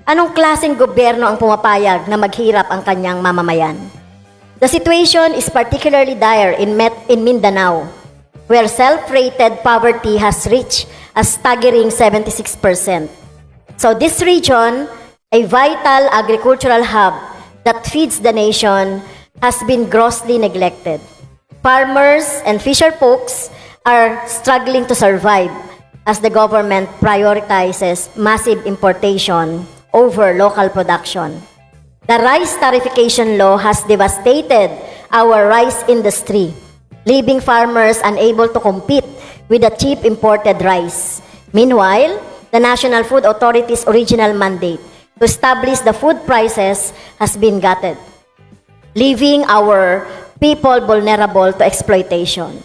Anong klaseng gobyerno ang pumapayag na maghirap ang kanyang mamamayan? The situation is particularly dire in Mindanao, where self-rated poverty has reached a staggering 76%. So this region, a vital agricultural hub that feeds the nation, has been grossly neglected. Farmers and fisher folks are struggling to survive as the government prioritizes massive importation over local production. The rice tariffication law has devastated our rice industry, leaving farmers unable to compete with the cheap imported rice. Meanwhile, the National Food Authority's original mandate to establish the food prices has been gutted, leaving our people vulnerable to exploitation.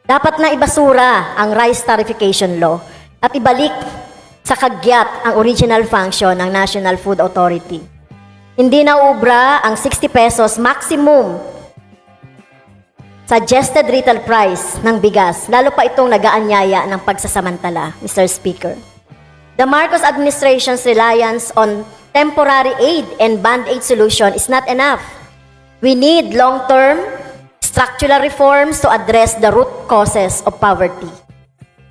Dapat na ibasura ang rice tariffication law at ibalik sa kagyat ang original function ng National Food Authority. Hindi na ubra ang 60 pesos maximum suggested retail price ng bigas, lalo pa itong nagaanyaya ng pagsasamantala, Mr. Speaker. The Marcos administration's reliance on temporary aid and band-aid solution is not enough. We need long-term structural reforms to address the root causes of poverty.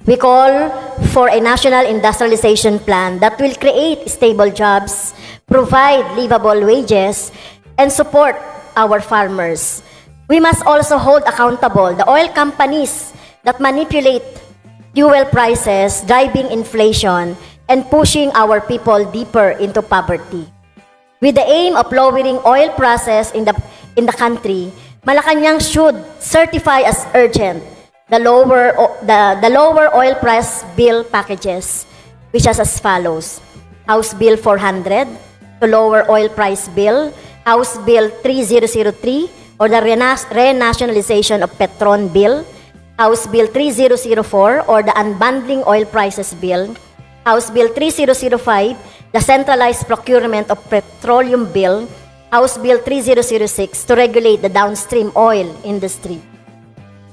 We call for a national industrialization plan that will create stable jobs, provide livable wages, and support our farmers. We must also hold accountable the oil companies that manipulate fuel prices, driving inflation, and pushing our people deeper into poverty. With the aim of lowering oil prices in the country, Malacanang should certify as urgent the lower oil price bill packages, which is as follows: House Bill 400 to lower oil price bill, House Bill 3003 or the renationalization of Petron bill, House Bill 3004 or the unbundling oil prices bill, House Bill 3005, the centralized procurement of petroleum bill, House Bill 3006 to regulate the downstream oil industry.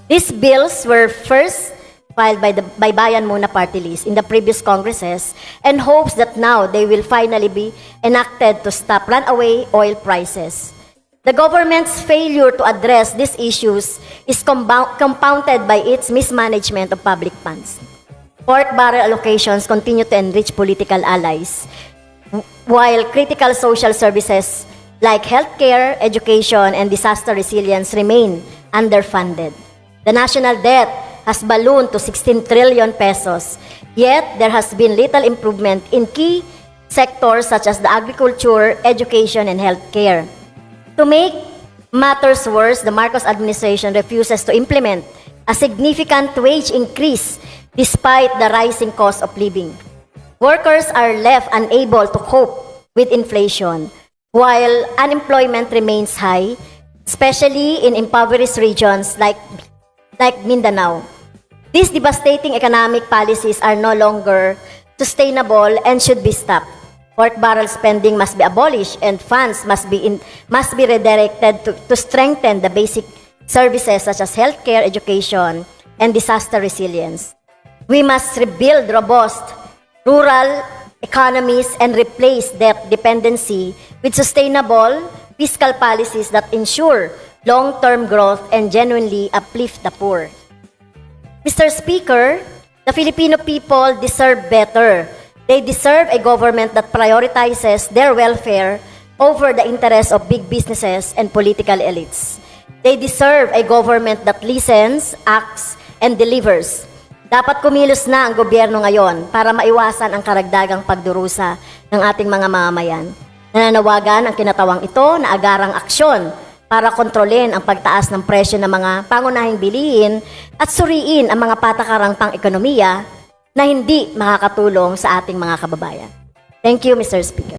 These bills were first filed by Bayan Muna Party List in the previous Congresses and hopes that now they will finally be enacted to stop runaway oil prices. The government's failure to address these issues is compounded by its mismanagement of public funds. Pork barrel allocations continue to enrich political allies, while critical social services like healthcare, education, and disaster resilience remain underfunded. The national debt has ballooned to 16 trillion pesos, yet there has been little improvement in key sectors such as the agriculture, education, and healthcare. To make matters worse, the Marcos administration refuses to implement a significant wage increase despite the rising cost of living. Workers are left unable to cope with inflation, while unemployment remains high, especially in impoverished regions like Mindanao. These devastating economic policies are no longer sustainable and should be stopped. Pork barrel spending must be abolished and funds must be redirected to strengthen the basic services such as healthcare, education, and disaster resilience. We must rebuild robust rural economies and replace debt dependency with sustainable fiscal policies that ensure long-term growth and genuinely uplift the poor. Mr. Speaker, the Filipino people deserve better. They deserve a government that prioritizes their welfare over the interests of big businesses and political elites. They deserve a government that listens, acts, and delivers. Dapat kumilos na ang gobyerno ngayon para maiwasan ang karagdagang pagdurusa ng ating mga mamamayan. Nananawagan ang kinatawang ito na agarang aksyon para kontrolin ang pagtaas ng presyo ng mga pangunahing bilihin at suriin ang mga patakarang pang-ekonomiya na hindi makakatulong sa ating mga kababayan. Thank you, Mr. Speaker.